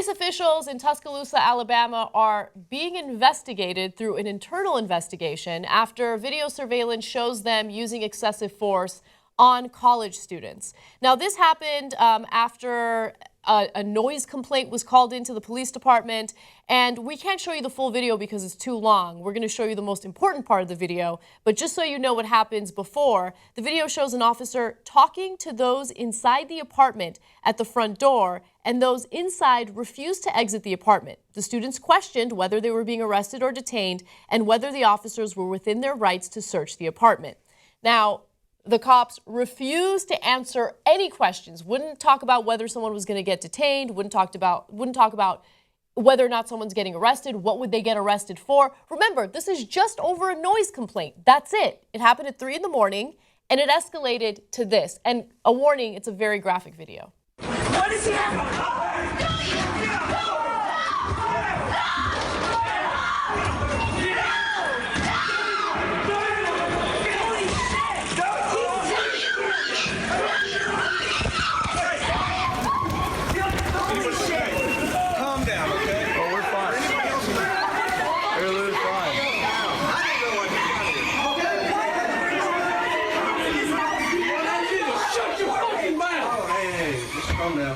Police officials in Tuscaloosa, Alabama are being investigated through an internal investigation after video surveillance shows them using excessive force on college students. Now, this happened after a noise complaint was called into the police department, and we can't show you the full video because it's too long. We're going to show you the most important part of the video, but just so you know what happens before, the video shows an officer talking to those inside the apartment at the front door, and those inside refused to exit the apartment. The students questioned whether they were being arrested or detained and whether the officers were within their rights to search the apartment. Now, the cops refused to answer any questions, wouldn't talk about whether someone was going to get detained, wouldn't talk about whether or not someone's getting arrested, what would they get arrested for. Remember, this is just over a noise complaint. That's it. It happened at 3 in the morning, and it escalated to this. And a warning, it's a very graphic video. What is happening?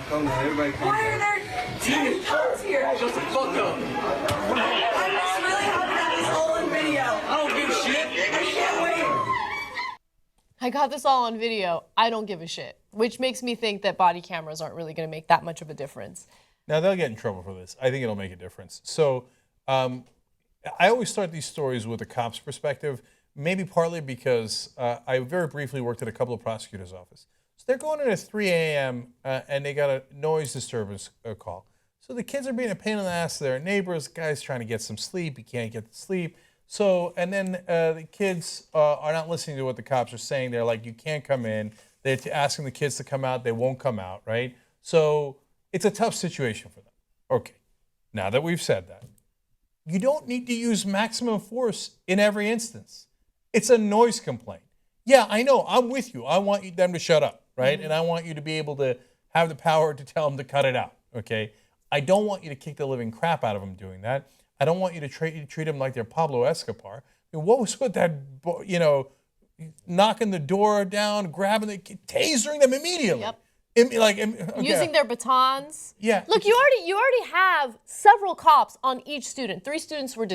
Calm down, everybody calm down. Why are there 10 cops here? Shut the fuck up. I'm just really happy to have this all on video. I don't give a shit. I can't wait. I got this all on video. I don't give a shit, which makes me think that body cameras aren't really going to make that much of a difference. Now, they'll get in trouble for this. I think it'll make a difference. So I always start these stories with a cop's perspective, maybe partly because I very briefly worked at a couple of prosecutors' offices. So they're going in at 3 a.m. And they got a noise disturbance call. So the kids are being a pain in the ass to their neighbors. Guy's trying to get some sleep. He can't get to sleep. So, and then the kids are not listening to what the cops are saying. They're like, you can't come in. They're asking the kids to come out. They won't come out, right? So it's a tough situation for them. Okay, now that we've said that, you don't need to use maximum force in every instance. It's a noise complaint. Yeah, I know. I'm with you. I want them to shut up, right? Mm-hmm. And I want you to be able to have the power to tell them to cut it out, okay? I don't want you to kick the living crap out of them doing that. I don't want you to treat them like they're Pablo Escobar. I mean, what was with that, knocking the door down, grabbing tasering them immediately? Yep. Okay. Using their batons. Yeah. Look, you already have several cops on each student. 3 students were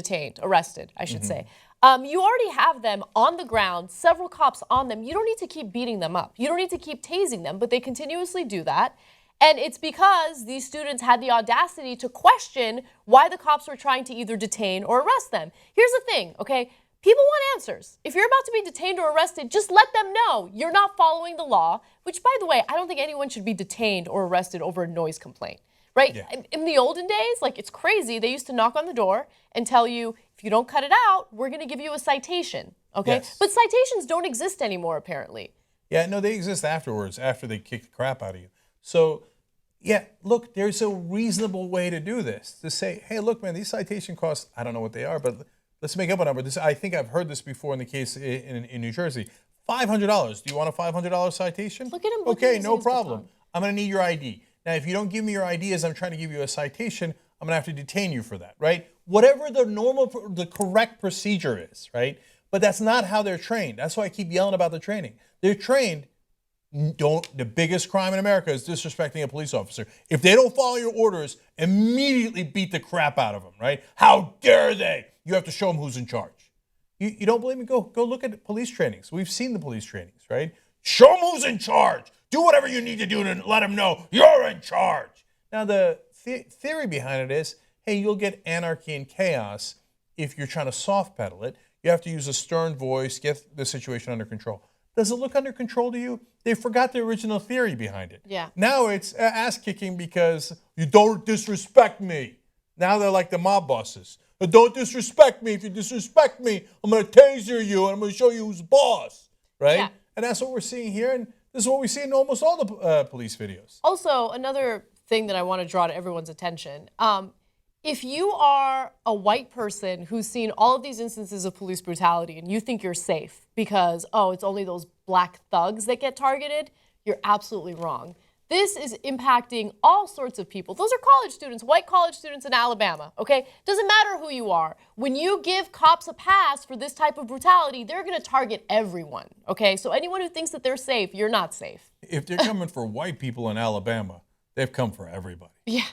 arrested, I should say. You already have them on the ground, several cops on them. You don't need to keep beating them up. You don't need to keep tasing them, but they continuously do that. And it's because these students had the audacity to question why the cops were trying to either detain or arrest them. Here's the thing, okay? People want answers. If you're about to be detained or arrested, just let them know you're not following the law, which, by the way, I don't think anyone should be detained or arrested over a noise complaint, right? Yeah. In the olden days, like, it's crazy. They used to knock on the door and tell you, if you don't cut it out, we're going to give you a citation, okay? Yes. But citations don't exist anymore, apparently. Yeah, no, they exist afterwards, after they kick the crap out of you. So, yeah, look, there's a reasonable way to do this. To say, hey, look, man, these citation costs, I don't know what they are, but let's make up a number. I think I've heard this before in the case in New Jersey. $500. Do you want a $500 citation? Look at him. Okay, no problem. I'm going to need your ID. Now, if you don't give me your ID as I'm trying to give you a citation, I'm going to have to detain you for that, right? Whatever the correct procedure is, right? But that's not how they're trained. That's why I keep yelling about the training. They're trained. The biggest crime in America is disrespecting a police officer. If they don't follow your orders, immediately beat the crap out of them, right? How dare they? You have to show them who's in charge. You don't believe me? Go look at the police trainings. We've seen the police trainings, right? Show them who's in charge. Do whatever you need to do to let them know you're in charge. Now, the theory behind it is, hey, you'll get anarchy and chaos if you're trying to soft pedal it. You have to use a stern voice, get the situation under control. Does it look under control to you? They forgot the original theory behind it. Yeah. Now it's ass kicking because you don't disrespect me. Now they're like the mob bosses. Don't disrespect me. If you disrespect me, I'm going to taser you and I'm going to show you who's boss. Right? Yeah. And that's what we're seeing here. And this is what we see in almost all the police videos. Also, another thing that I want to draw to everyone's attention. If you are a white person who's seen all of these instances of police brutality and you think you're safe because, oh, it's only those black thugs that get targeted, you're absolutely wrong. This is impacting all sorts of people. Those are college students, white college students in Alabama, okay? Doesn't matter who you are. When you give cops a pass for this type of brutality, they're gonna target everyone, okay? So anyone who thinks that they're safe, you're not safe. If they're coming for white people in Alabama, they've come for everybody. Yeah.